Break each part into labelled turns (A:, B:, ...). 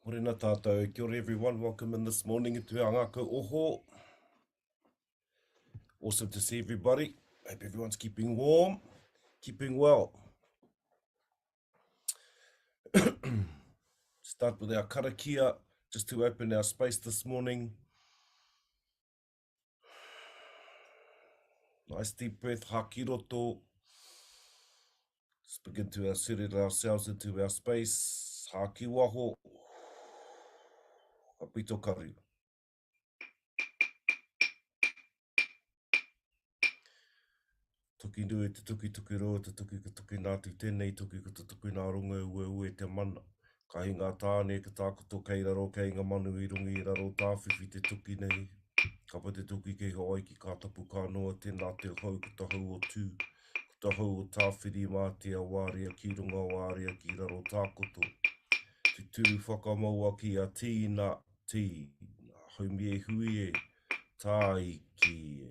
A: Morena tātou, kia ora everyone, welcome in this morning to our Ngākau Oho. Awesome to see everybody. Hope everyone's keeping warm, keeping well. Start with our karakia, just to open our space this morning. Nice deep breath, haki roto. Let's begin to insert ourselves into our space. Haki waho. Kapito karu. Tuki nui te tuki tuki roa, te tuki ka tuki nā tu tēnei, tuki ka tuki nā runga ue te mana. Ka hinga tāne ka tākoto kei raro kei ngā manu I rungi I raro tāwhiwhi te tuki nei. Ka pa te tuki kei haoi ki ka tapu ka noa tēnā te hau ka tahau o tū. Ka tahau o tāwhiri mā te awāria ki runga wāria ki raro tākoto. Te tūru whakamaua ki a tīna tī. Haumi e hui e tāi ki e.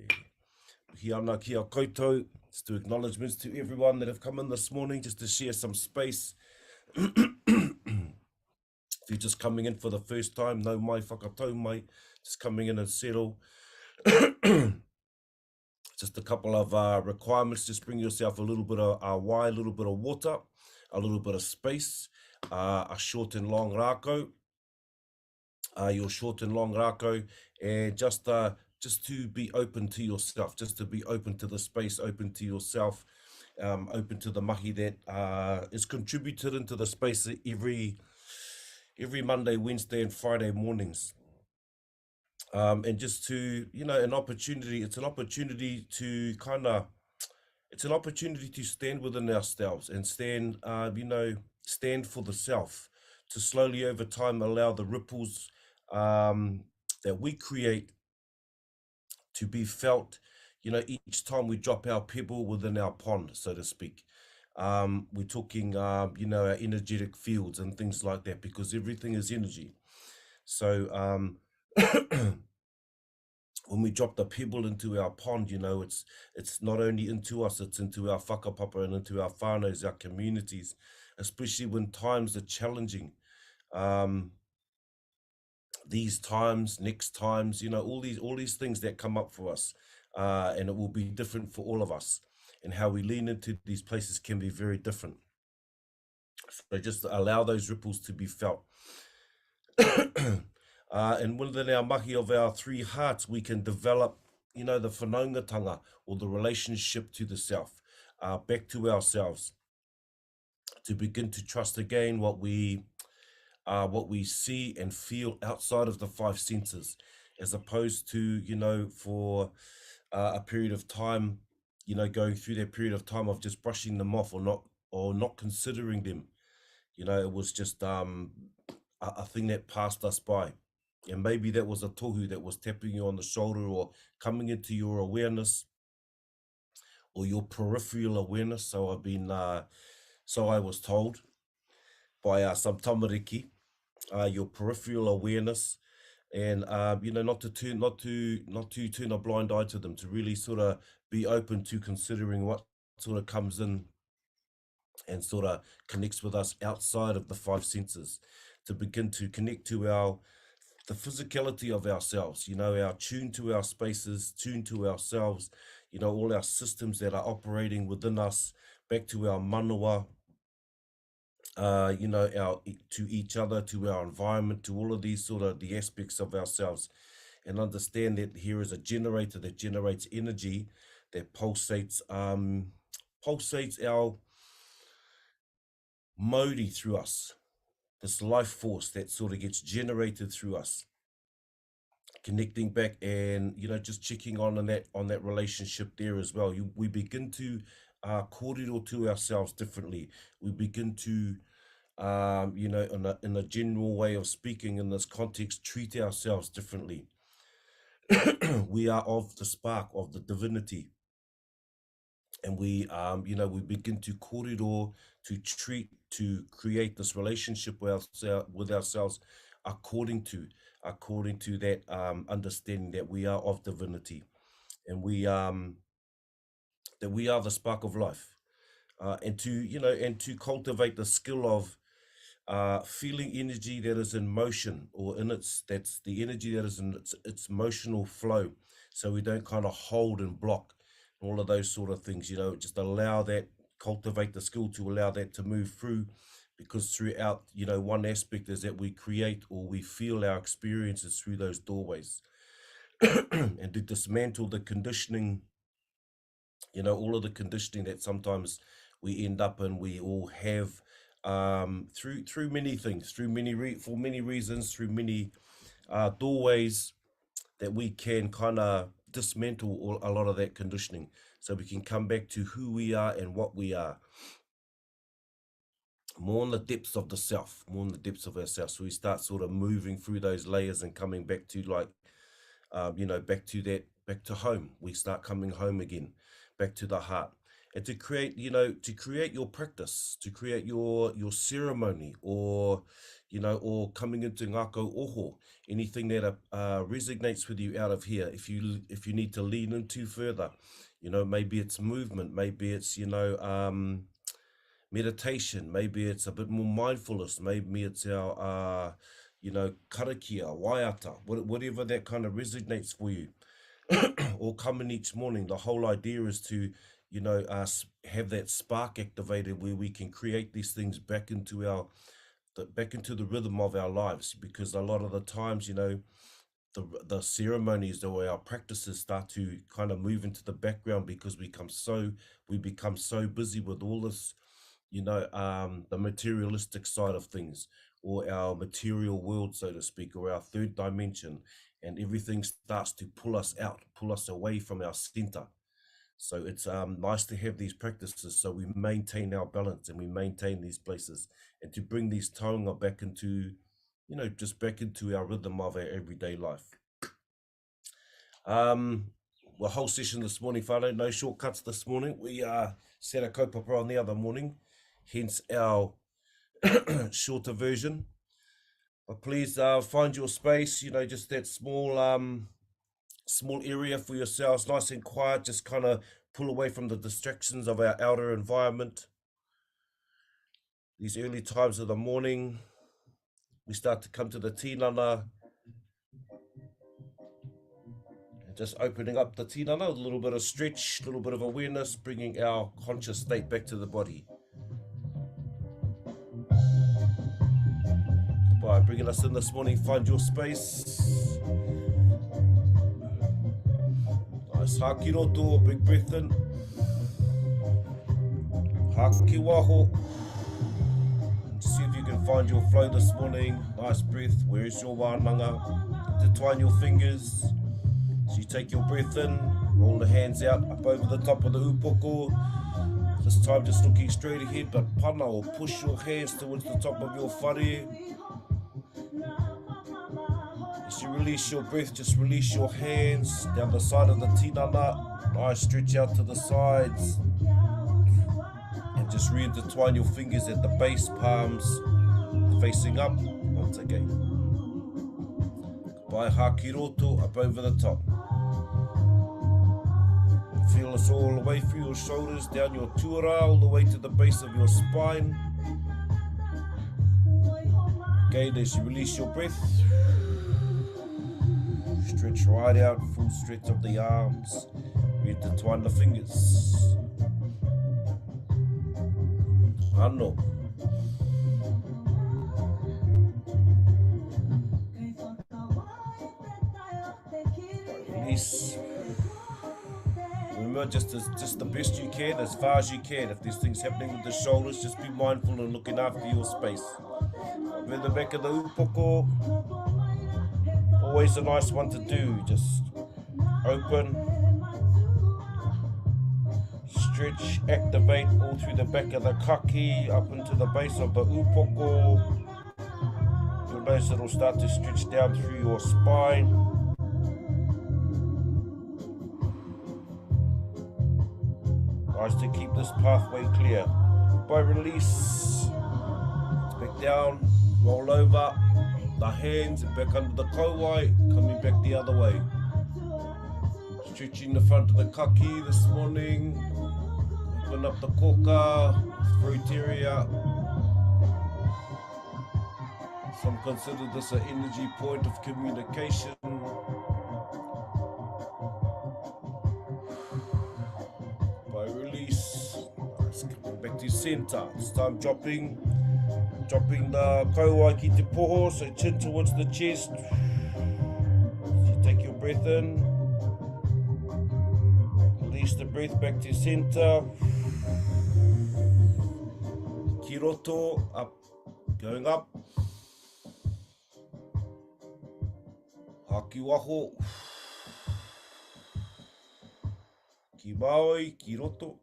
A: Hi ana ki a koutou. Just do acknowledgements to everyone that have come in this morning just to share some space. If you're just coming in for the first time, no mai whakatau mai, just coming in and settle. Just a couple of requirements, just bring yourself a little bit of wine, a little bit of water, a little bit of space, a short and long rākau, your short and long rākau, and just to be open to yourself, just to be open to the space, open to yourself, open to the mahi that is contributed into the space every Monday, Wednesday, and Friday mornings. And just to, it's an opportunity to it's an opportunity to stand within ourselves and stand, stand for the self, to slowly over time allow the ripples that we create to be felt, each time we drop our pebble within our pond, so to speak. We're talking, our energetic fields and things like that, because everything is energy. So when we drop the pebble into our pond, it's not only into us, it's into our whakapapa and into our whānaus, our communities, especially when times are challenging. These times, next times, all these things that come up for us, and it will be different for all of us, and how we lean into these places can be very different. So just allow those ripples to be felt. And within our mahi of our three hearts, we can develop, the whanaungatanga, or the relationship to the self, back to ourselves, to begin to trust again what we see and feel outside of the five senses, as opposed to, for a period of time, going through that period of time of just brushing them off or not considering them. It was just a thing that passed us by. And maybe that was a tohu that was tapping you on the shoulder or coming into your awareness or your peripheral awareness. So I was told by some tamariki, your peripheral awareness, and not to turn a blind eye to them, to really sort of be open to considering what sort of comes in and sort of connects with us outside of the five senses, to begin to connect to the physicality of ourselves, our tune to our spaces, tune to ourselves, all our systems that are operating within us, back to our manawa, to each other, to our environment, to all of these sort of the aspects of ourselves, and understand that here is a generator that generates energy that pulsates our Māori through us, this life force that sort of gets generated through us, connecting back and just checking on that relationship there as well. We begin to kōrero to ourselves differently. We begin to in a general way of speaking in this context, treat ourselves differently. We are of the spark of the divinity, and we begin to kōrero, to create this relationship with ourselves according to that understanding that we are of divinity, and that we are the spark of life, and to cultivate the skill of feeling energy that is in motion, or that's the energy that is in its motional flow, so we don't kind of hold and block, all of those sort of things, just allow that, cultivate the skill to allow that to move through, because throughout, one aspect is that we create or we feel our experiences through those doorways. And to dismantle the conditioning, all of the conditioning that sometimes we end up in, we all have, through many things, for many reasons, through many doorways, that we can kind of dismantle a lot of that conditioning, so we can come back to who we are and what we are, more in the depths of the self, more in the depths of ourselves. So we start sort of moving through those layers and coming back to back to home. We start coming home again, back to the heart. And to create, your practice, to create your ceremony, or coming into Ngākau Oho, anything that resonates with you out of here. If you need to lean into further, maybe it's movement, maybe it's meditation, maybe it's a bit more mindfulness, maybe it's our karakia, waiata, whatever that kind of resonates for you. Or come in each morning. The whole idea is to have that spark activated, where we can create these things back into the rhythm of our lives, because a lot of the times, the ceremonies or our practices start to kind of move into the background, because we become so busy with all this, the materialistic side of things, or our material world, so to speak, or our third dimension, and everything starts to pull us away from our center. So it's nice to have these practices, so we maintain our balance and we maintain these places, and to bring these taonga back into, just back into our rhythm of our everyday life. Well, whole session this morning, whānau, no shortcuts this morning. We set a kaupapa on the other morning, hence our shorter version. But please find your space, just that small area for yourselves, nice and quiet. Just kind of pull away from the distractions of our outer environment. These early times of the morning, we start to come to the tinana, and just opening up the tinana, a little bit of stretch, a little bit of awareness, bringing our conscious state back to the body. By bringing us in this morning, find your space. Nice haki roto, big breath in. Haki waho. See if you can find your flow this morning. Nice breath. Where is your wānanga? Intertwine your fingers. So you take your breath in, roll the hands out up over the top of the upoko. This time just looking straight ahead, but pana, or push your hands towards the top of your whare. As you release your breath, just release your hands down the side of the tinana. Nice stretch out to the sides. And just re-intertwine your fingers at the base, palms facing up once again. Goodbye, haki roto, up over the top. Feel this all the way through your shoulders, down your tuara, all the way to the base of your spine. Again, as you release your breath, stretch right out, full stretch of the arms, re-intertwine the fingers. Ano. Release. Remember, just the best you can, as far as you can. If there's things happening with the shoulders, just be mindful and looking after your space. Over the back of the upoko, always a nice one to do. Just open, stretch, activate all through the back of the kaki, up into the base of the upoko. You'll notice it'll start to stretch down through your spine. Nice to keep this pathway clear. By release, back down, roll over the hands and back under the kauai, coming back the other way. Stretching the front of the kaki this morning. Open up the koka, throat area. Some consider this an energy point of communication. By release, it's coming back to center. This time dropping the kauai ki te poho, so chin towards the chest. You take your breath in, release the breath back to center. Ki roto, up, going up. Haki waho. Ki maoi, ki roto.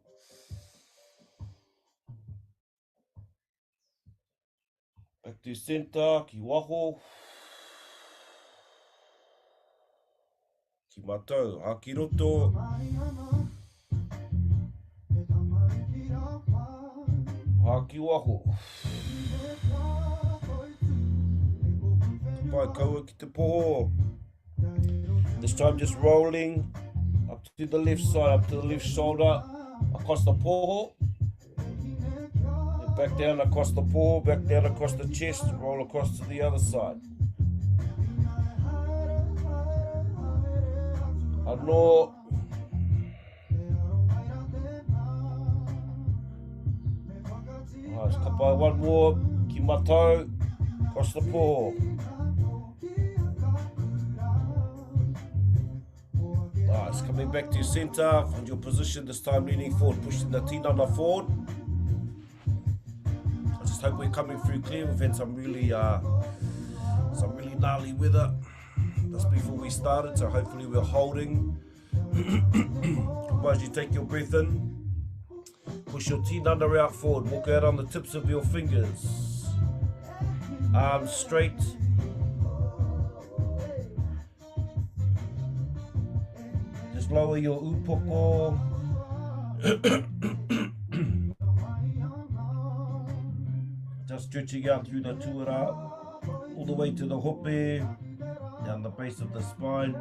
A: Back to center, ki waho. Ki matau, haki roto. Haki waho. Pai kaua ki te poho. This time just rolling up to the left side, up to the left shoulder, across the poho. Then back down across the poho, back down across the chest, roll across to the other side. Anō. Nice, kapai one more, ki matau, across the poho. Nice, coming back to your center, find your position, this time leaning forward, pushing the tinana forward. I just hope we're coming through clear. We've had some really gnarly weather just before we started, so hopefully we're holding. As you take your breath in, push your tinana out forward, walk out on the tips of your fingers, arms straight. Just lower your upoko. Just stretching out through the tuara, all the way to the hope, down the base of the spine.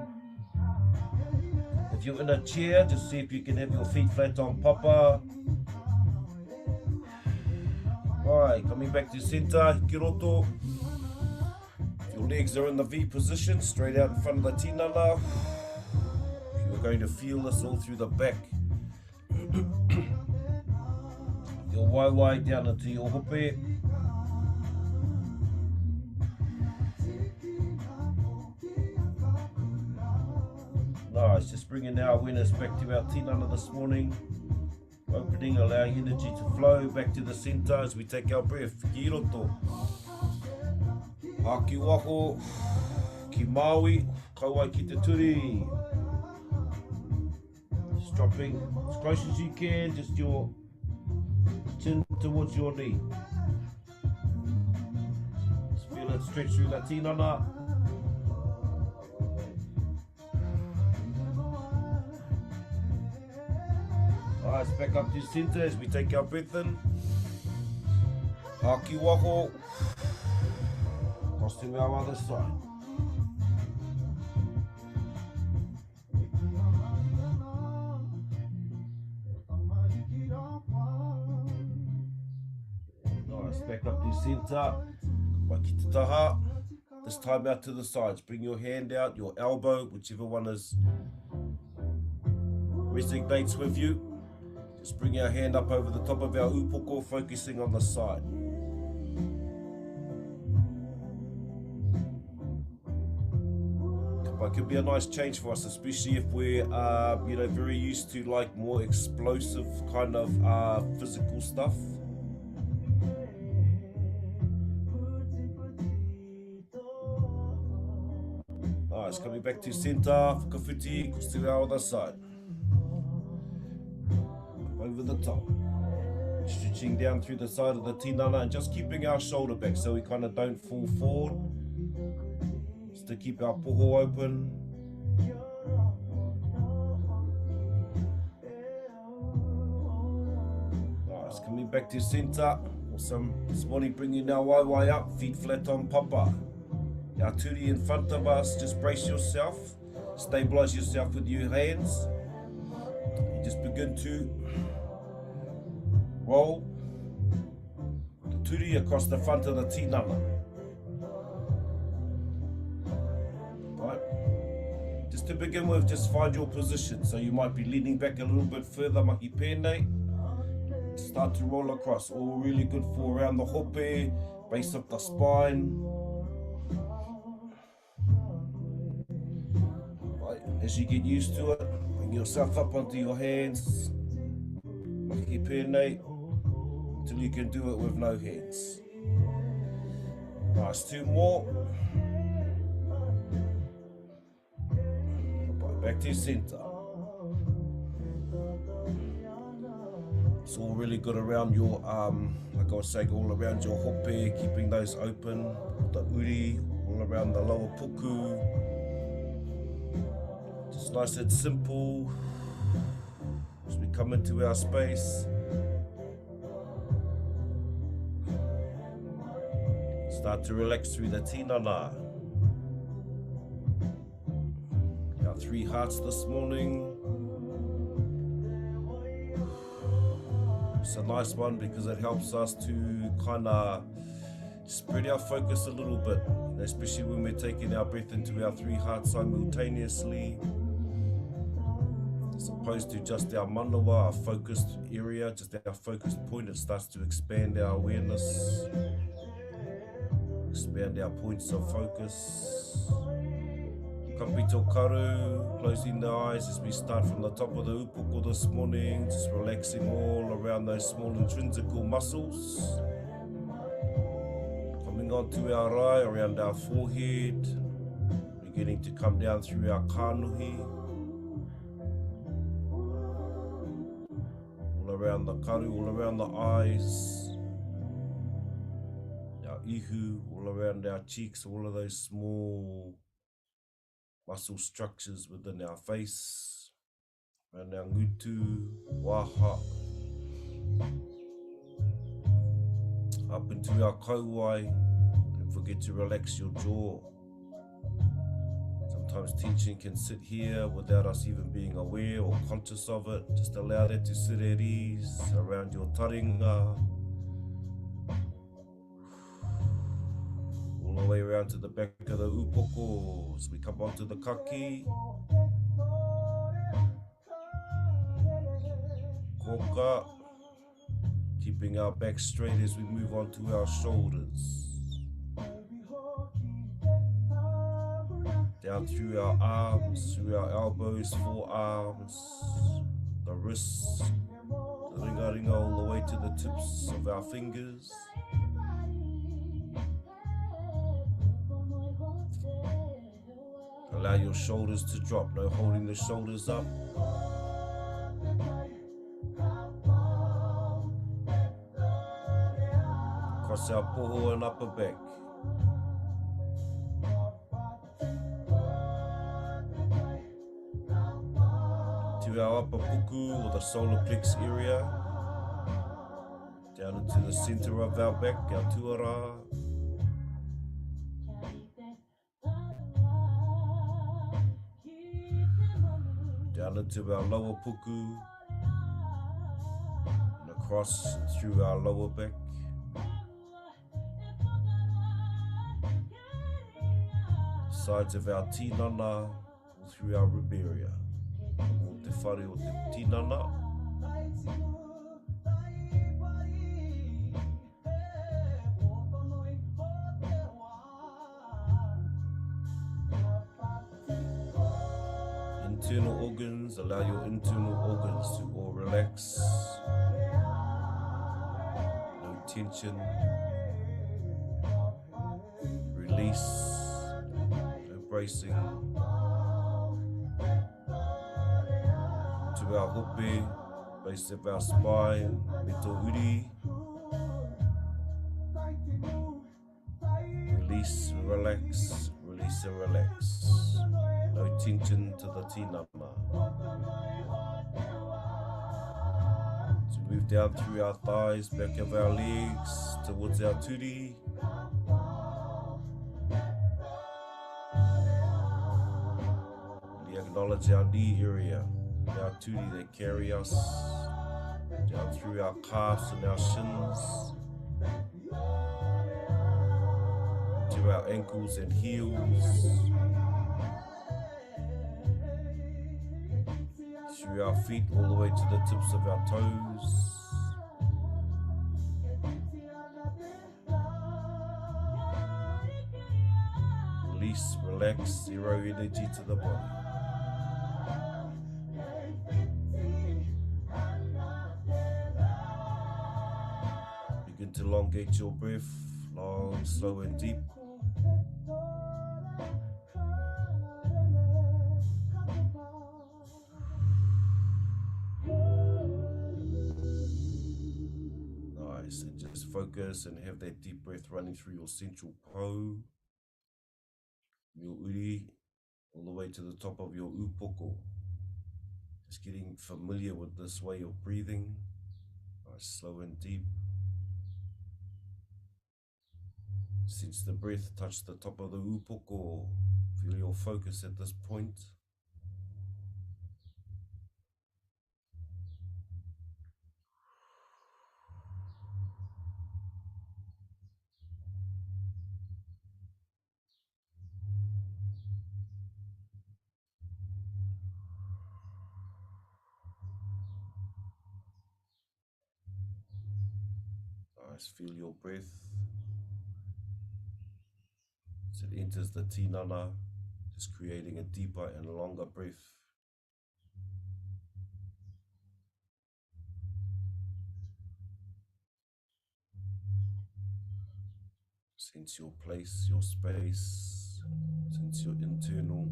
A: If you're in a chair, just see if you can have your feet flat on papa. Right, coming back to center, ki roto. If your legs are in the V position, straight out in front of the tinana. You're going to feel this all through the back. Your waiwai down into your hope. Nice, just bringing our awareness back to our tinana this morning. Opening, allowing energy to flow back to the center as we take our breath. Ki roto. Haki waho. Ki maui. Kauai ki te turi. Just dropping as close as you can, just your chin towards your knee. Just feel it stretch through that tinana. Nice, back up to center as we take our breath in. Haki waho. Cross to our other side. Nice, back up to center. Waki te taha. This time out to the sides. Bring your hand out, your elbow, whichever one is resonates with you. Just bring our hand up over the top of our upoko, focusing on the side. It could be a nice change for us, especially if we're, very used to like more explosive kind of physical stuff. Nice, coming back to center, whakawhiti, cross to our other side. Over the top, stretching down through the side of the tinana and just keeping our shoulder back so we kind of don't fall forward, just to keep our poho open. Nice, coming back to center. Awesome. This morning bringing our waiwai up, feet flat on papa. Our turi in front of us, just brace yourself, stabilize yourself with your hands. You just begin to roll the turi across the front of the tinana. To begin with, just find your position. So you might be leaning back a little bit further, mahi pēnei. Start to roll across, all really good for around the hope, base of the spine. Right, as you get used to it, bring yourself up onto your hands, mahi pēnei, until you can do it with no hands. Nice, 2 more. Back to your center. It's all really good around your, like I was saying, all around your hope, keeping those open, the uri, all around the lower puku. Just nice and simple. As we come into our space. Start to relax through the tinana. Our 3 hearts this morning. It's a nice one because it helps us to kind of spread our focus a little bit, especially when we're taking our breath into our 3 hearts simultaneously, as opposed to just our manawa, our focused area, just our focused point. It starts to expand our awareness, expand our points of focus. Kapito karu, closing the eyes as we start from the top of the upoko this morning, just relaxing all around those small intrinsical muscles. Coming onto our eye, around our forehead, beginning to come down through our kānuhi. All around the karu, all around the eyes. Our ihu, all around our cheeks, all of those small muscle structures within our face, around our ngutu, waha, up into our kauai. Don't forget to relax your jaw. Sometimes teaching can sit here without us even being aware or conscious of it. Just allow that to sit at ease around your taringa. All the way around to the back of the upoko as we come onto the kaki. Koka. Keeping our back straight as we move on to our shoulders. Down through our arms, through our elbows, forearms, the wrists, the ringa all the way to the tips of our fingers. Allow your shoulders to drop, no holding the shoulders up. Across our poho and upper back. To our upper puku or the solar plex area. Down into the center of our back, our tuara. Down into our lower puku, and across and through our lower back. Sides of our tinana, through our rib area. O te whare o te tinana. Internal organs, allow your internal organs to all relax. No tension. Release. Embracing. To our hope, base of our spine, mito uri. Release and relax, release and relax. No tension to the tinana. So move down through our thighs, back of our legs, towards our turi. We acknowledge our knee area, our turi that carry us down through our calves and our shins, to our ankles and heels. through our feet all the way to the tips of our toes. Release, relax, zero energy to the body. Begin to elongate your breath, long, slow and deep. Nice, and just focus and have that deep breath running through your central po, your uri, all the way to the top of your upoko. Just getting familiar with this way of breathing. Nice, slow and deep. Sense the breath touch the top of the upoko. Feel your focus at this point. Nice, feel your breath as it enters the Tinana, just creating a deeper and longer breath. Sense your place, your space, sense your internal.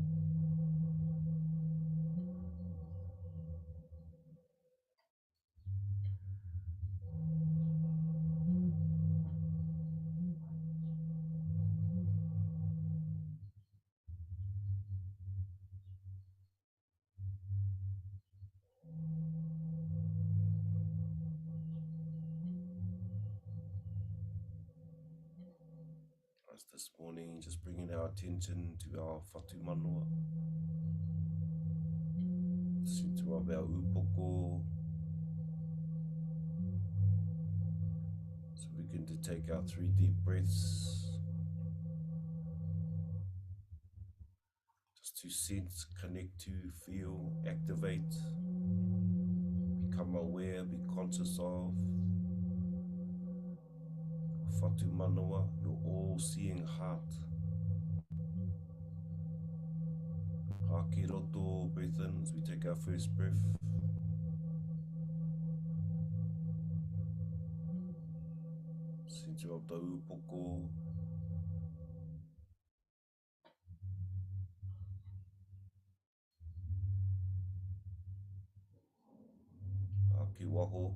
A: As this morning, just bringing our attention to our whatu manoa, center of our upoko. So begin to take our 3 deep breaths, just to sense, connect to, feel, activate, become aware, be conscious of whatu manoa, your all-seeing heart. Haki roto, breath in as we take our first breath. Center of the upoko. Haki waho.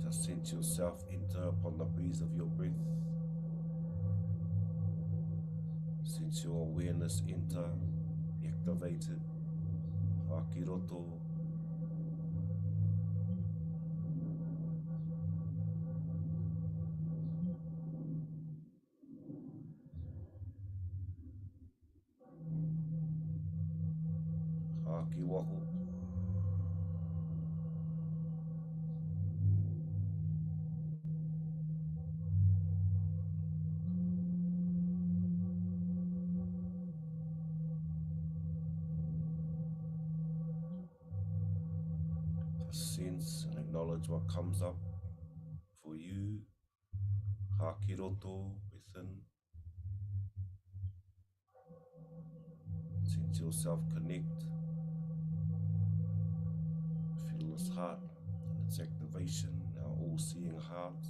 A: Just sense yourself enter upon the breeze of your breath. Sense your awareness enter, activated. Haki roto. Haki waho. Just sense and acknowledge what comes up for you. Haki roto, breath in. Sense yourself connect. Feel this heart and its activation, our all-seeing heart.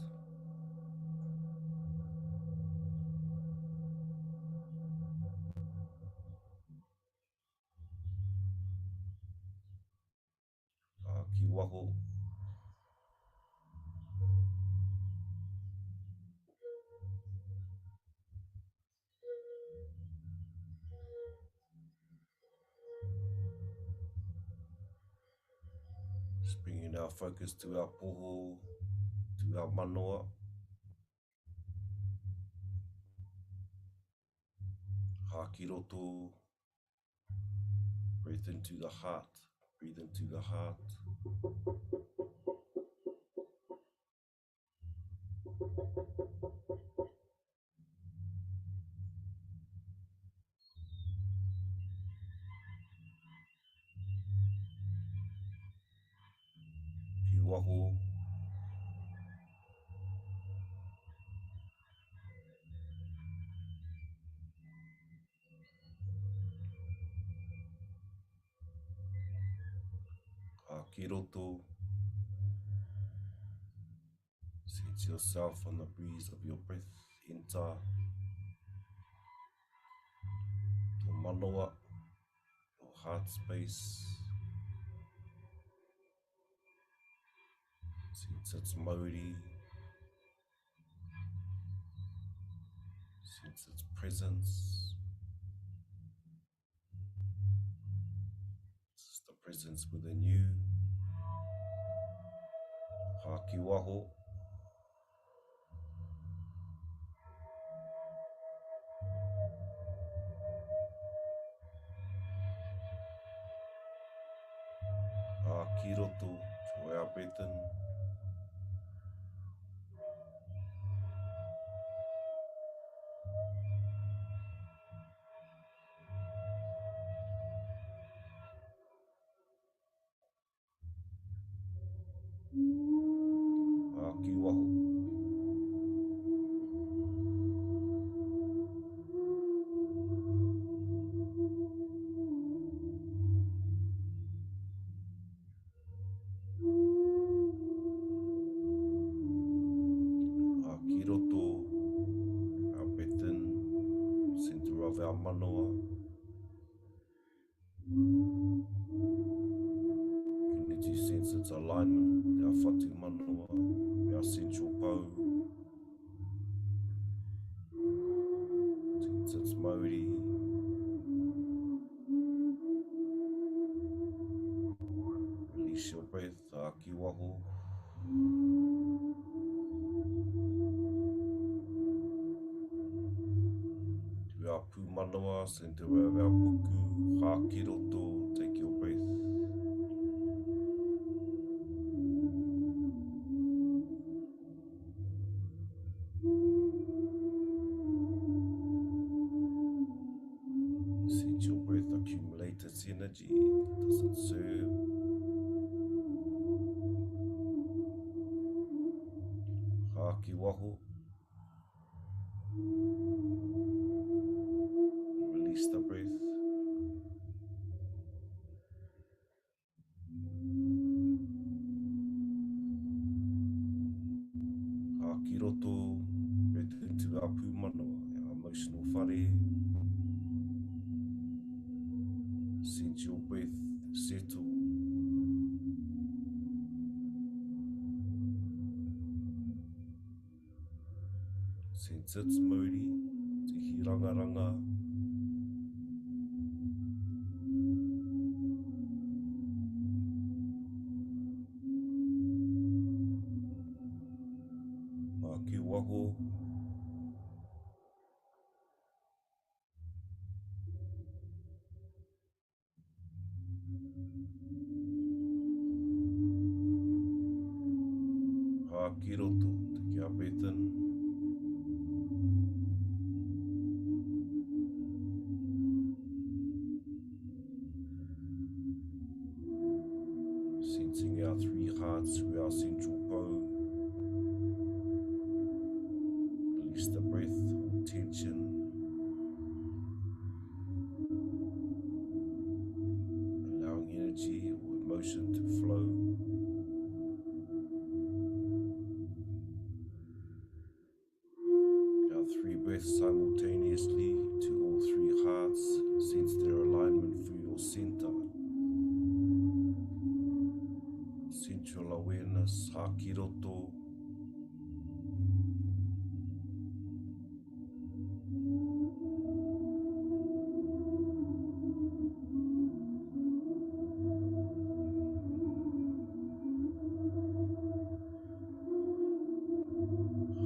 A: Haki waho. Just bringing our focus to our poho, to our manoa. Haki roto. Breathe into the heart. Breathe into the heart. Ki waho. Ka ki roto. Sense yourself on the breeze of your breath. Enter your manoa, your heart space. Sense its Māori. Sense its presence. This is the presence within you. Ha ki waho. Ha ki roto. Joy our breath in. Ha ki waho. Ha ki roto. Our breath in. Center of our manoa. Community sense its alignment. Our whatu manoa. Our central pau. Sense its Māori. Release your breath. Ha ki waho. To our pu manoa, center of our puku. Ha ki roto. Take your breath. Sense your breath accumulate its energy. Does it serve? Ha ki waho. Release the breath. Ha ki roto. Breath into our pu manoa, our emotional whare. Sense your breath settle. Sense its Māori, te hirangaranga. Ha ki waho. Ha ki roto, take our breath in. Sensing our three hearts through our central pau. Release the breath, all tension. Allowing energy or emotion to flow. Our three breaths simultaneously to all three hearts. Sense their alignment through your center. Central awareness, ha ki roto.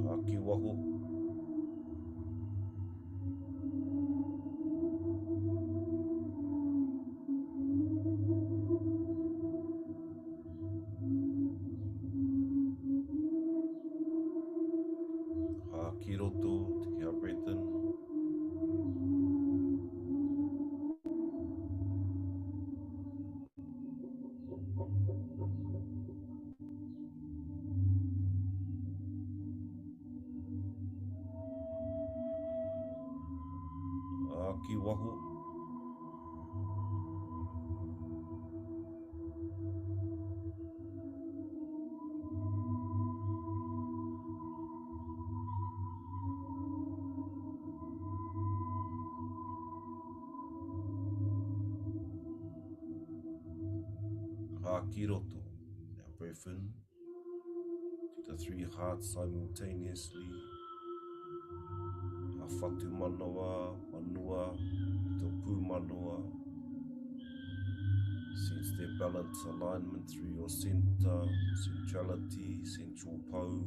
A: Ha ki waho. Haki waho. Haki roto. Now breath in to the three hearts simultaneously. Hawhatu manoa, manua, topu manoa. Sense their balance, alignment through your center, centrality, central pole.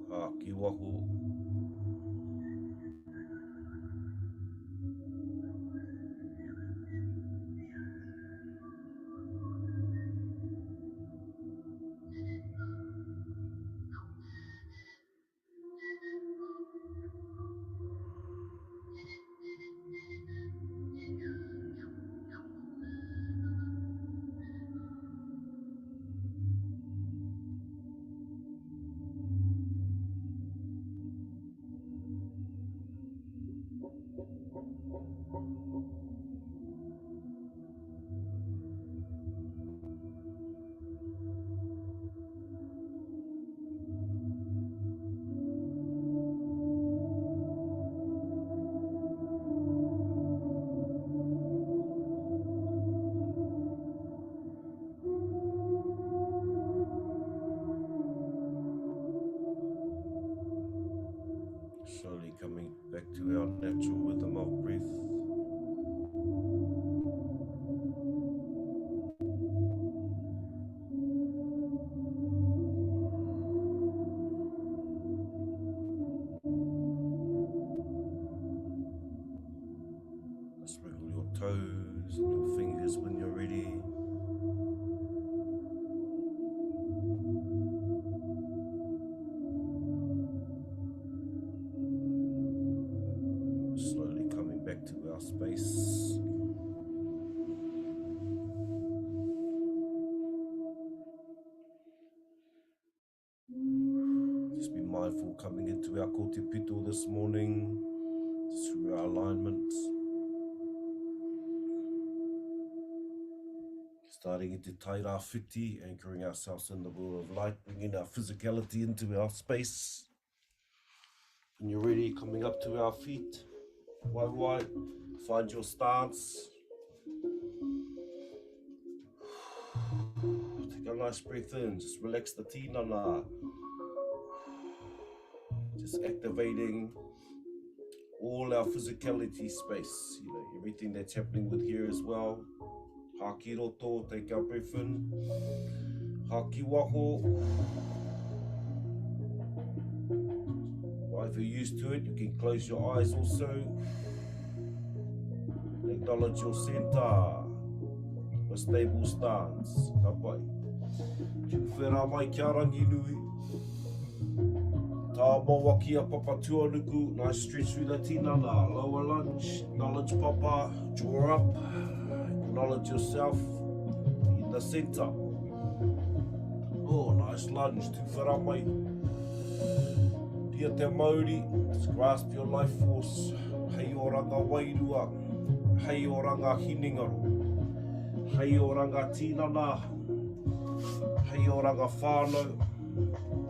A: Haki waho. Slowly coming back to our natural rhythm of breath. Just wiggle your toes and your fingers when you're ready. Slowly coming back to our space. Just be mindful coming into our kote pito this morning, just through our alignment. Starting into taira whiti, anchoring ourselves in the world of light, bringing our physicality into our space. When you're ready, coming up to our feet, wai, find your stance. Take a nice breath in, just relax the tinana. Just activating all our physicality space, everything that's happening with here as well. Haki roto, take our breath in. Haki waho. If you're used to it, you can close your eyes also. Acknowledge your center. A stable stance. Ka pai. Whera mai kia rangi nui. Tā maua kia papa tuanuku. Nice stretch through the tinana. Lower lunge. Acknowledge papa. Draw up. Acknowledge yourself in the center. Oh, nice lunge. Whera mai. Pia te Māori, just grasp your life force. Hei o ranga Wairua, hei o ranga Hinengaro, hei o ranga Tinana, hei o ranga Whānau.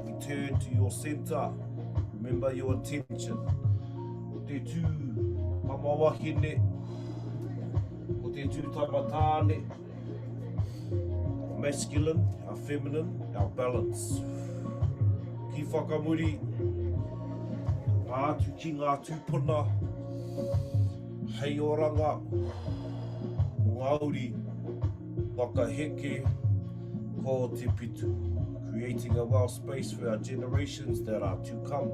A: Return to your center. Remember your intention. Ko te tū amawahine, ko te tū tamatāne. Our masculine, our feminine, our balance. Ki whakamuri. Ātu ki ngā tūpuna, hei o ranga, Māori, whakaheke, ko te pitu. Creating a well space for our generations that are to come.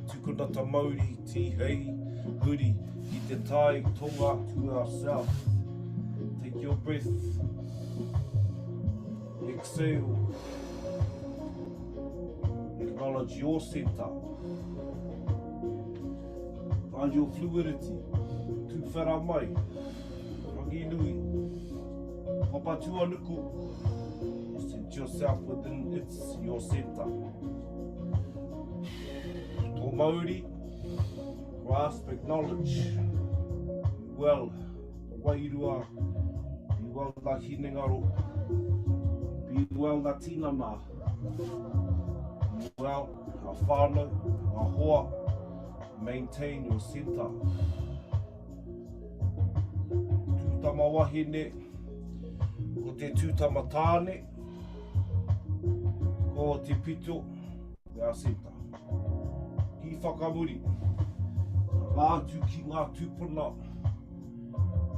A: Tukunata Māori, ti hei, huri, ki te tai, tonga to ourselves. Take your breath, exhale, acknowledge your center. Find your fluidity. Tu whera mai. Rangi nui. Papa tuanuku. put yourself within your center. To Māori, grasp, acknowledge, be well, Wairua, be well the Hinengaro, be well the Tinana, be well our Whānau, our Hoa, maintain your center. Tūtama wahine, ko te tūtama tāne, ko te pito, our center. Ki whakamuri, rātu ki ngā tūpuna,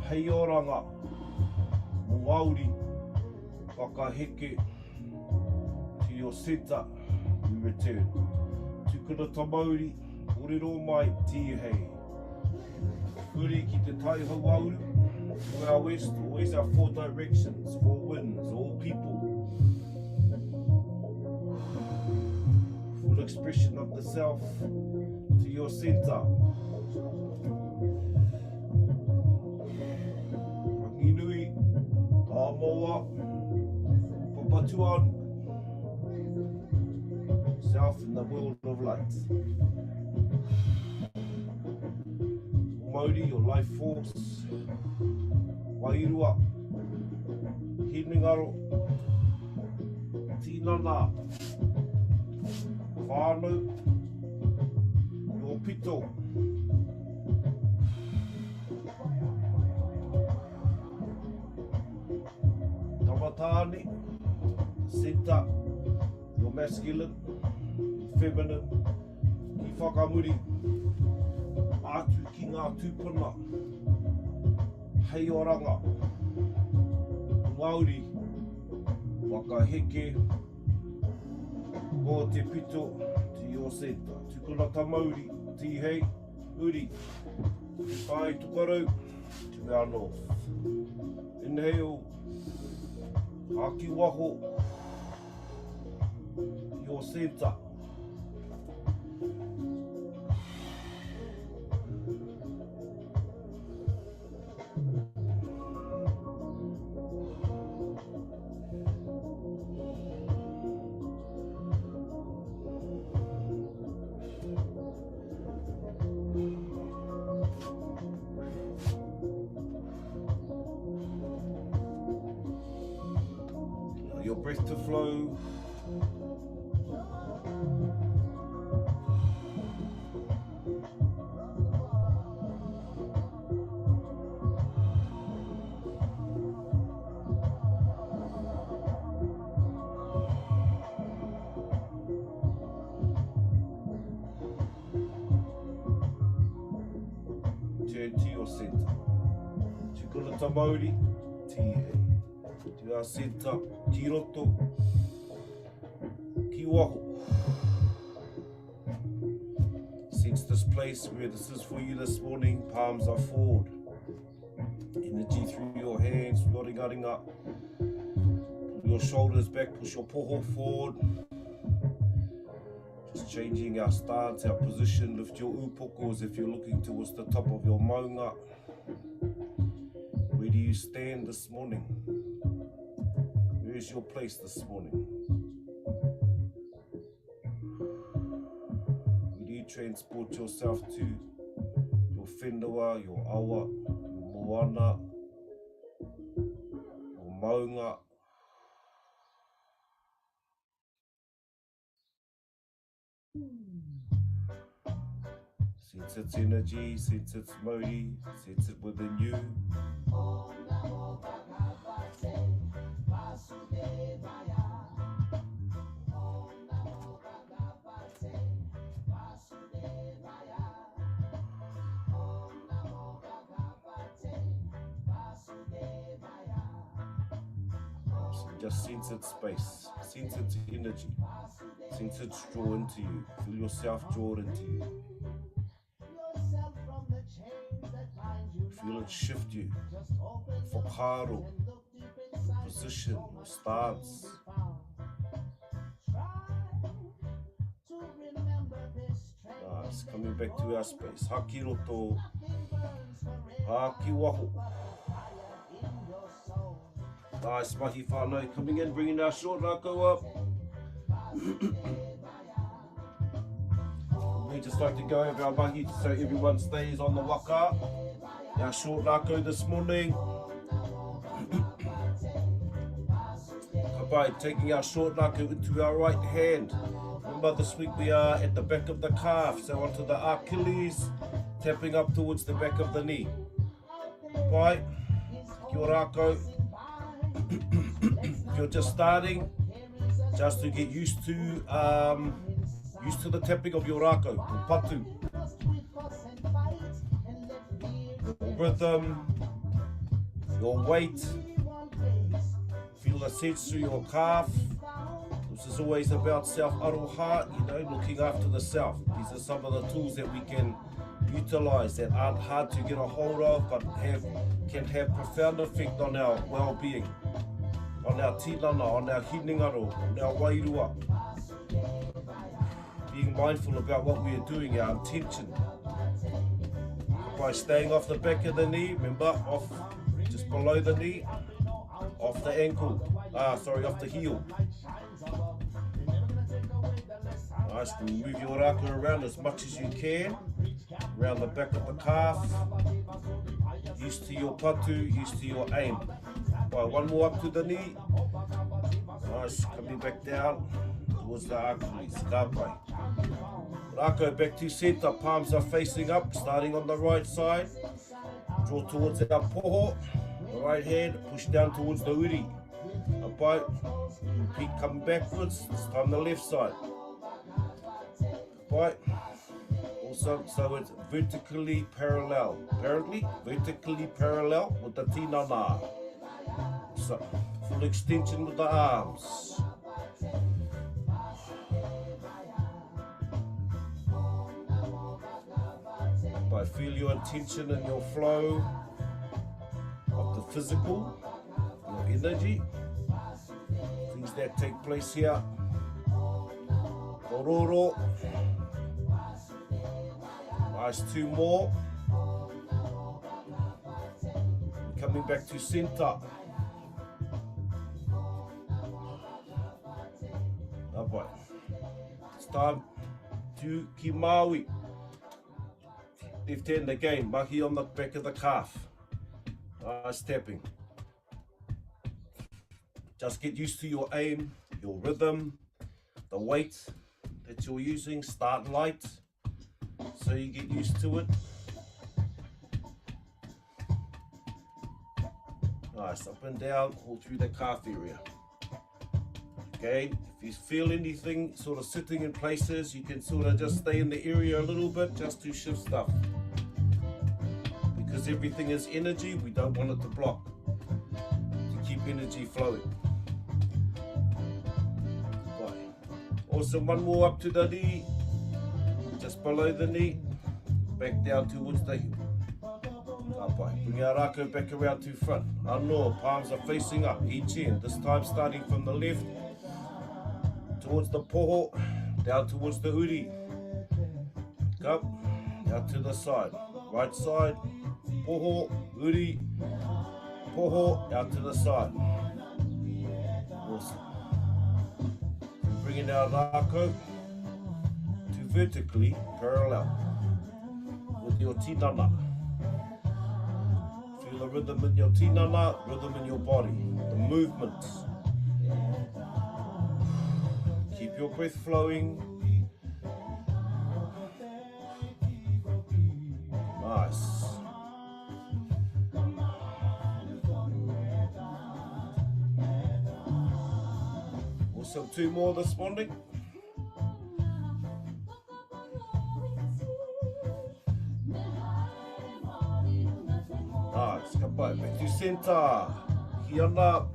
A: hei oranga, mō Māori, whakaheke, to your center, we return. Tūkuna ta Māori, orero mai ti hei. Uri ki te taiho auru, to our west, always our 4 directions, 4 winds, all people. Full expression of the self to your center. Ranginui, tā moa, papatuan. Self in the world of light. Māori, your life force. Wairua, Hinengaro, Tinana, Whānau, your pito. Tamatane, center, your masculine, feminine, ki whakamuri, atu ki ngā tūpuna, hei oranga, Māori, wakaheke, ko te pito, to your center. Tūkuna ta Māori, ti hei, uri, pai tukarau, to our north. Inhale, haki waho, your center. Your breath to flow. Turn to your center. Tūkuna ta Māori, ti hei. To our center, ki roto, ki waho. Sense this place where this is for you this morning. Palms are forward. Energy through your hands, your ringa. Pull your shoulders back, push your poho forward. Just changing our stance, our position. Lift your upoko if you're looking towards the top of your maunga. Where do you stand this morning? Where is your place this morning? Where do you transport yourself to? Your whenua, your awa, your moana, your maunga. Sense its energy, sense its Māori, sense it within you. So just sense its space, sense its energy, sense it draw into you, feel yourself draw into you. Feel it shift you, whakaro, position, or stance. Nice, coming back to our space. Haki roto, haki waho. Nice, Mahi Whānau coming in, bringing our short Rakau up. We just like to go over our mahi so everyone stays on the waka. Our short Rakau this morning. By taking our short Rakau into our right hand. Remember this week we are at the back of the calf, so onto the Achilles, tapping up towards the back of the knee. Right, kia Rakau. If you're just starting, just to get used to the tapping of your Rakau, your patu. Your rhythm, your weight. Feel the sense through your calf. This is always about self-aroha, you know, looking after the self. These are some of the tools that we can utilize that aren't hard to get a hold of, but can have profound effect on our well-being, on our tinana, on our Hinengaro, on our Wairua. Being mindful about what we are doing, our intention. By staying off the back of the knee, remember, off just below the knee, off the ankle, off the heel. Nice, move your raka around as much as you can, around the back of the calf, used to your patu, used to your aim. Right, one more up to the knee. Nice, coming back down towards the Achilles, Ngākau. Rakau back to centre, palms are facing up, starting on the right side. Draw towards our poho, the right hand, push down towards the uri. About, repeat, come backwards, this time the left side. Right, also, so it's vertically parallel, apparently, vertically parallel with the tinana. So, full extension with the arms. But feel your intention and your flow of the physical, your energy, things that take place here. Kororo. Nice, two more. Coming back to center. Alright. It's time to Kimawi. Left hand again, mahi on the back of the calf. Nice tapping. Just get used to your aim, your rhythm, the weight that you're using. Start light so you get used to it. Nice, up and down all through the calf area. Okay, if you feel anything sort of sitting in places, you can sort of just stay in the area a little bit just to shift stuff. Because everything is energy, we don't want it to block, to keep energy flowing. Right. Also one more up to the knee, just below the knee, back down towards the heel. Bring our Rakau back around to front. Anō, palms are facing up, each end, this time starting from the left, towards the poho, down towards the uri. Up, down to the side, right side, poho, uri, poho, out to the side. Awesome. Bringing our Rakau to vertically parallel with your tinana. Feel the rhythm in your tinana, rhythm in your body, the movements. Keep your breath flowing. Nice. Also two more this morning. Nice, come back to centre. Hiana.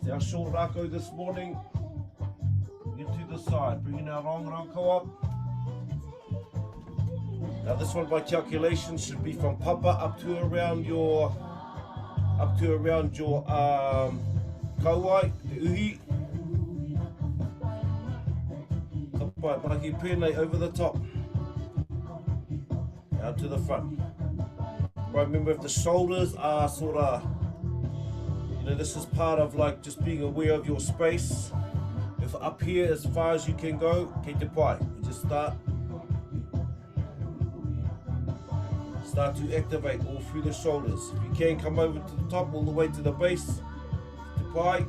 A: It's our short Rakau this morning. To the side, bringing our long Rakau up. Now this one by calculation should be from papa up to around your kauai, the uhi. Kapai, mahi pēnei over the top. Out to the front. Right, remember if the shoulders are sort of, know, this is part of like just being aware of your space. If up here as far as you can go, kei te pai. You just start to activate all through the shoulders. If you can, come over to the top, all the way to the base, te pai.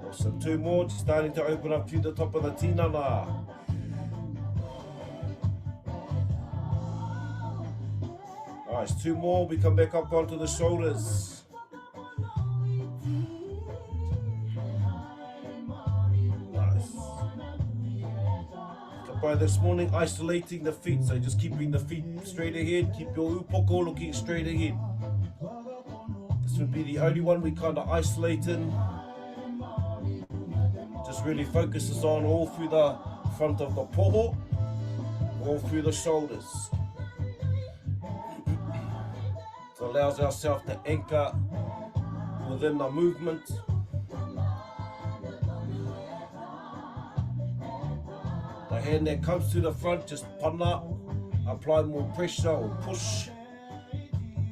A: Awesome, 2 more, just starting to open up through the top of the tinana. Nice, 2 more, we come back up onto the shoulders. By this morning, isolating the feet, so just keeping the feet straight ahead, keep your upoko looking straight ahead. This would be the only one we kind of isolate in. Just really focuses on all through the front of the poho, all through the shoulders. It allows ourselves to anchor within the movement. The hand that comes to the front, just pana, apply more pressure or push.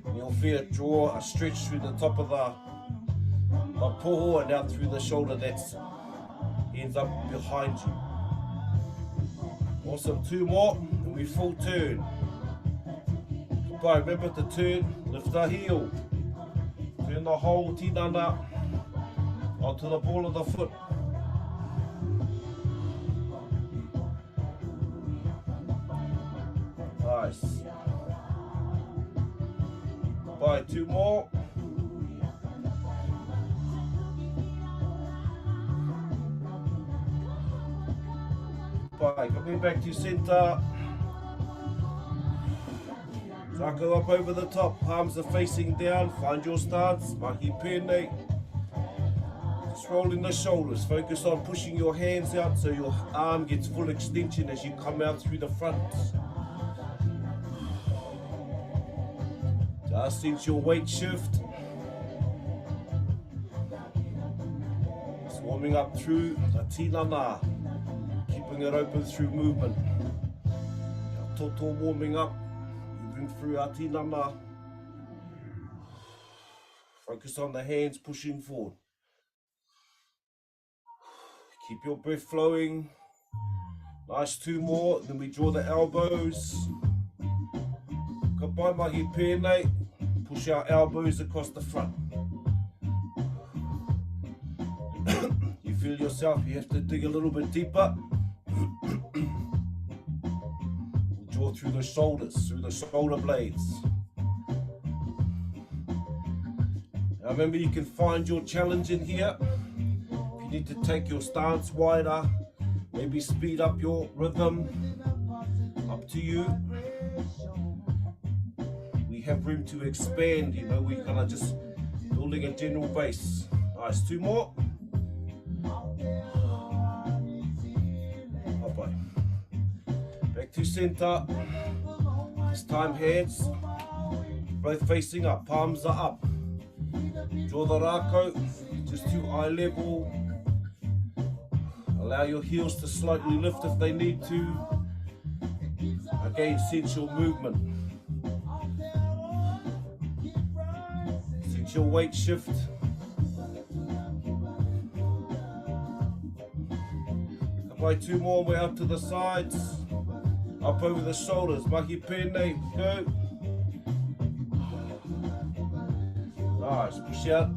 A: And you'll feel it draw a stretch through the top of the poho and out through the shoulder that ends up behind you. Awesome, 2 more, and we full turn. Remember to turn, lift the heel. Turn the whole tinana onto the ball of the foot. Nice. Bye, 2 more. Bye, coming back to center. Rakau up over the top, palms are facing down, find your stance, mahi pēnei. Just rolling the shoulders, focus on pushing your hands out so your arm gets full extension as you come out through the front. Just sense your weight shift. Just warming up through the tinana, keeping it open through movement. Toto warming up, moving through our tinana. Focus on the hands pushing forward. Keep your breath flowing. Nice, 2 more, then we draw the elbows. Ka pai mahi pēnei. Push our elbows across the front. You feel yourself, you have to dig a little bit deeper. We'll draw through the shoulders, through the shoulder blades. Now remember, you can find your challenge in here. If you need to take your stance wider, maybe speed up your rhythm, up to you. Have room to expand, you know, we're kind of just building a general base. Nice, 2 more. Bye. Back to center. This time hands both facing up, palms are up. Draw the Rakau just to eye level. Allow your heels to slightly lift if they need to. Again, sense your movement. Your weight shift. Apply 2 more, we're out to the sides, up over the shoulders, mahi pēnei, go. Nice, push out,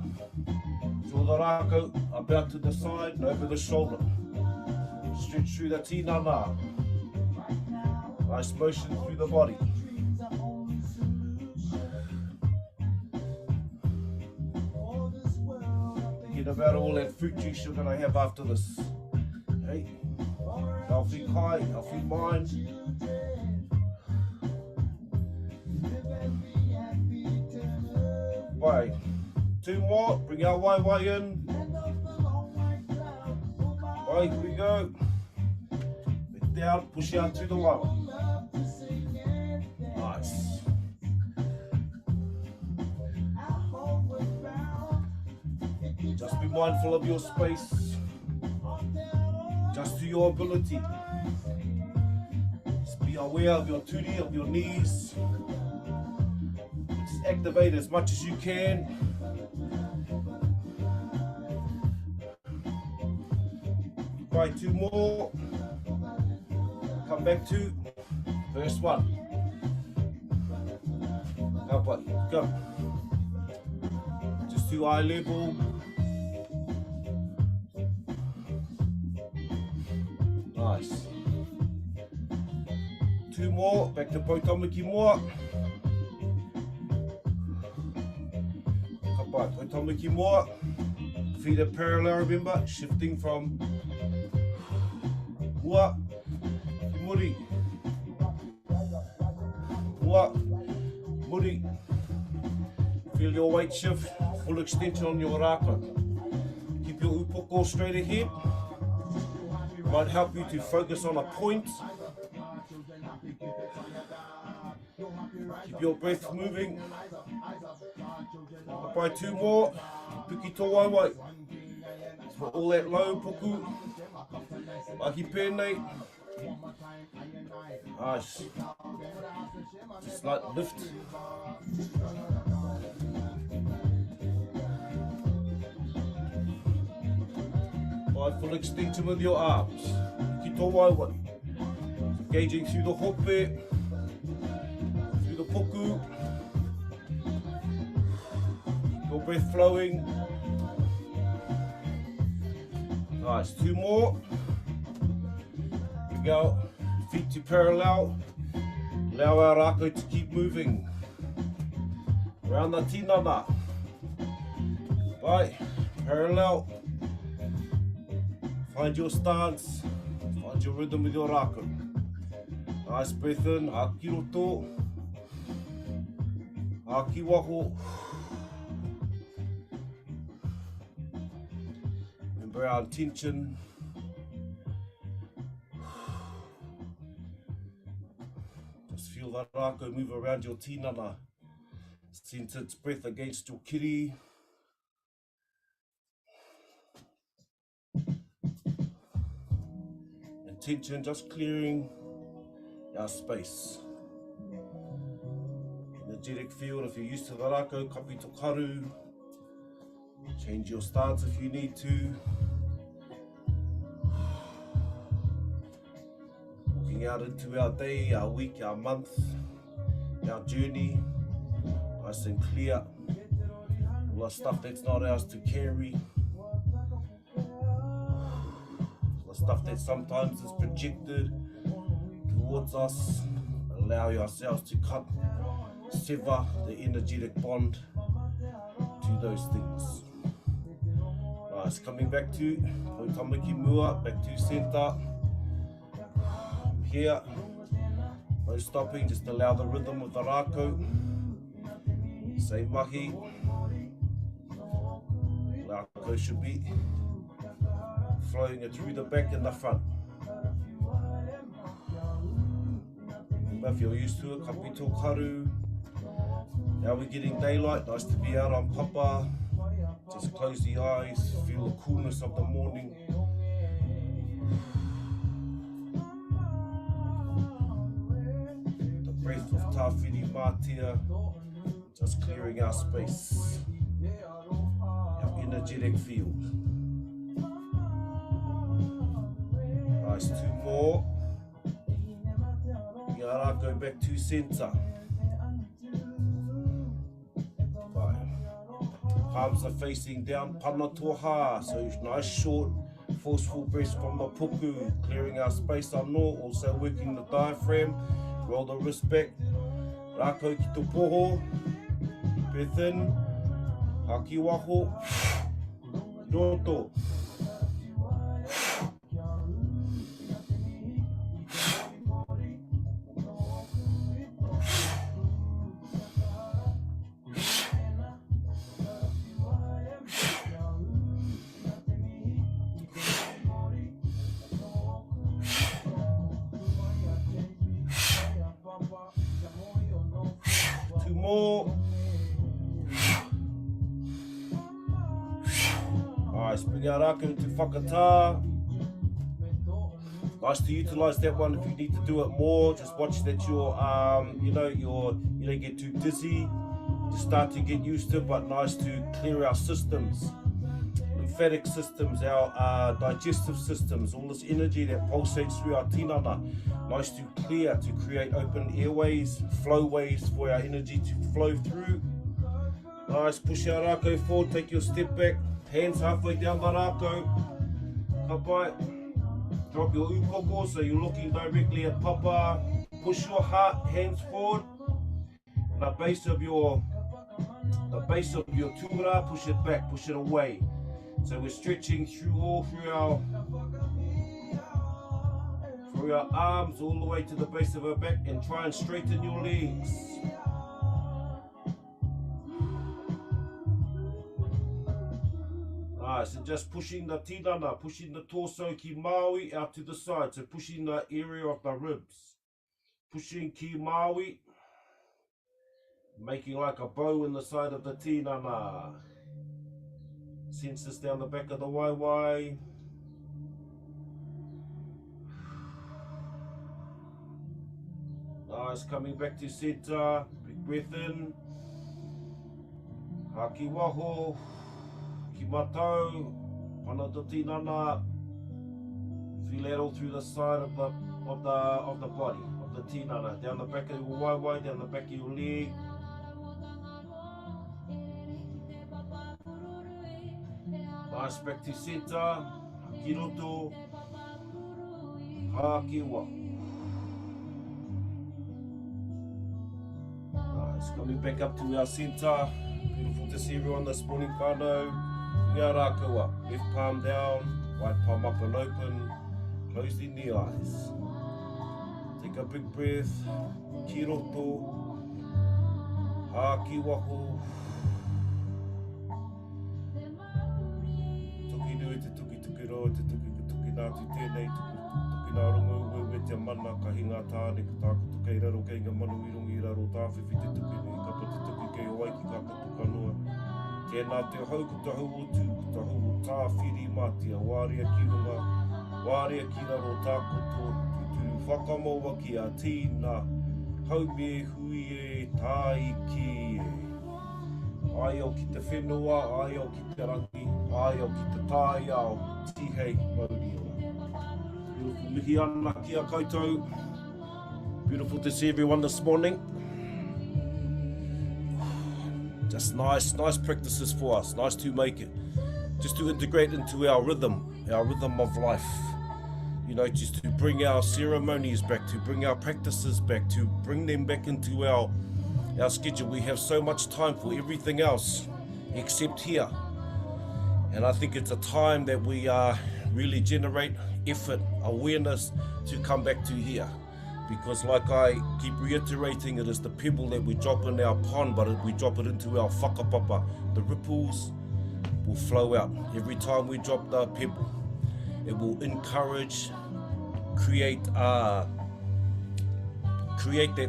A: draw the Rakau, up out to the side and over the shoulder. Stretch through the tinana. Nice motion through the body. About all that fruit juice you're going to have after this. Hey, healthy kai, healthy mind. Bye. 2 more, bring our wai in. Bye, here we go. Let down, push out to the wai. Nice. Just be mindful of your space, just to your ability. Be aware of your turi, of your knees. Just activate as much as you can. Try 2 more. Come back to verse 1. Go. Just to eye level. Nice. 2 more. Back to Poutamaki more. Poutamaki more. Feet are parallel, remember, shifting from Mua, Muri, Mua, Muri. Feel your weight shift, full extension on your Rakau. Keep your upoko straight ahead. Might help you to focus on a point. Keep your breath moving. By 2 more, piki tō waiwai. For all that low poku, Mahi pēnei. Nice. Just like lift. By full extension with your arms. Piki tō waiwai. Engaging through the hope, through the poku. Your breath flowing. Nice, 2 more. Here we go. Feet to parallel. Allow our Rakau to keep moving. Around the tinana. Right, parallel. Find your stance. Find your rhythm with your Rakau. Nice breath in. Haki roto. Haki waho. Remember our intention. Just feel that Rakau move around your tinana. Sense its breath against your kiri. Intention just clearing our space. Energetic field, if you're used to the Rakau, kapi to karu. Change your stance if you need to. Looking out into our day, our week, our month, our journey. Nice and clear. All the stuff that's not ours to carry. The stuff that sometimes is projected towards us. Allow yourselves to cut, sever the energetic bond to those things. Nice, coming back to Poutamaki Mua, back to centre. Here, no stopping, just allow the rhythm of the Rakau. Say mahi. Rakau should be flowing it through the back and the front. If you're used to it, kapi tō karu. Now we're getting daylight, nice to be out on papa. Just close the eyes, feel the coolness of the morning. The breath of tawhiri mātia, just clearing our space. Our energetic field. Nice, 2 more. Go back to centre. Palms are facing down, pana toha. So nice short, forceful breaths from the puku, clearing our space anō, also working the diaphragm. Roll the wrist back. Rakau ki tō poho. Breath in. Haki waho. Roto. More. Alright, bring our Rakau to whakatā. Nice to utilize that one. If you need to do it more, just watch that you don't get too dizzy. Just start to get used to it, but nice to clear our systems, lymphatic systems, our digestive systems, all this energy that pulsates through our tinana. Nice to clear, to create open airways, flowways for our energy to flow through. Nice, push our Rakau forward, take your step back, hands halfway down the Rakau. Kapai. Drop your ukoko so you're looking directly at Papa. Push your heart, hands forward. And the base of your tūra, push it back, push it away. So we're stretching through our arms all the way to the base of our back, and try and straighten your legs. Nice, and just pushing the tinana, pushing the torso ki maui out to the side, so pushing the area of the ribs. Pushing ki maui, making like a bow in the side of the tinana. Sense this down the back of the waiwai. Nice, coming back to center, big breath in. Haki waho. Matau, pana the tinana. Feel that all through the side of the body, of the tinana, down the back of your waiwai, down the back of your leg. Nice, back to center, kiroto, hakiwa. Nice, coming back up to our center. Beautiful to see everyone this morning, Whānau. Ngā Rakau, left palm down, right palm up and open, closing the eyes. Take a big breath, ki roto, haki waho. Tuki nui te tuki roa, te tuki nā tu tēnei, tuki nā rongo ue te mana, ka hinga tāne, ka tākutu kei raro, kei ngā manu i rongi raro, tāwhiwhi te tuki nui, ka pati tuki kei o waiki, ka kapu kanoa. Tēnā te hau ko te hau o tū, ko te hau o tāwhiri mātia, wārea ki runga, wārea ki raro tākoto, tūturu whakamaua ki a tīna, hau me hui e tāi ki e. Ai au ki te whenua, ai au ki te rangi, ai au ki te tāi au, tihei Māori. Beautiful mihi ana ki a koutou. Beautiful to see everyone this morning. Just nice practices for us, nice to make it, just to integrate into our rhythm of life. You know, just to bring our ceremonies back, to bring our practices back, to bring them back into our schedule. We have so much time for everything else except here. And I think it's a time that we really generate effort, awareness to come back to here. Because like I keep reiterating, it is the pebble that we drop in our pond, but we drop it into our whakapapa. The ripples will flow out. Every time we drop the pebble, it will encourage, create that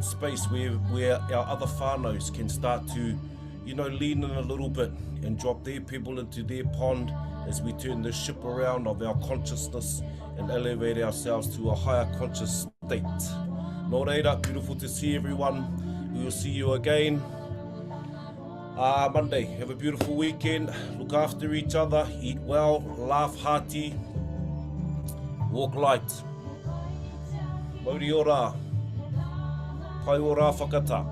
A: space where our other whānaus can start to, you know, lean in a little bit and drop their pebble into their pond as we turn the ship around of our consciousness and elevate ourselves to a higher conscious state. Nō reira, beautiful to see everyone. We will see you again Monday. Have a beautiful weekend. Look after each other. Eat well. Laugh hearty. Walk light. Mauri ora. Pai ora whakata.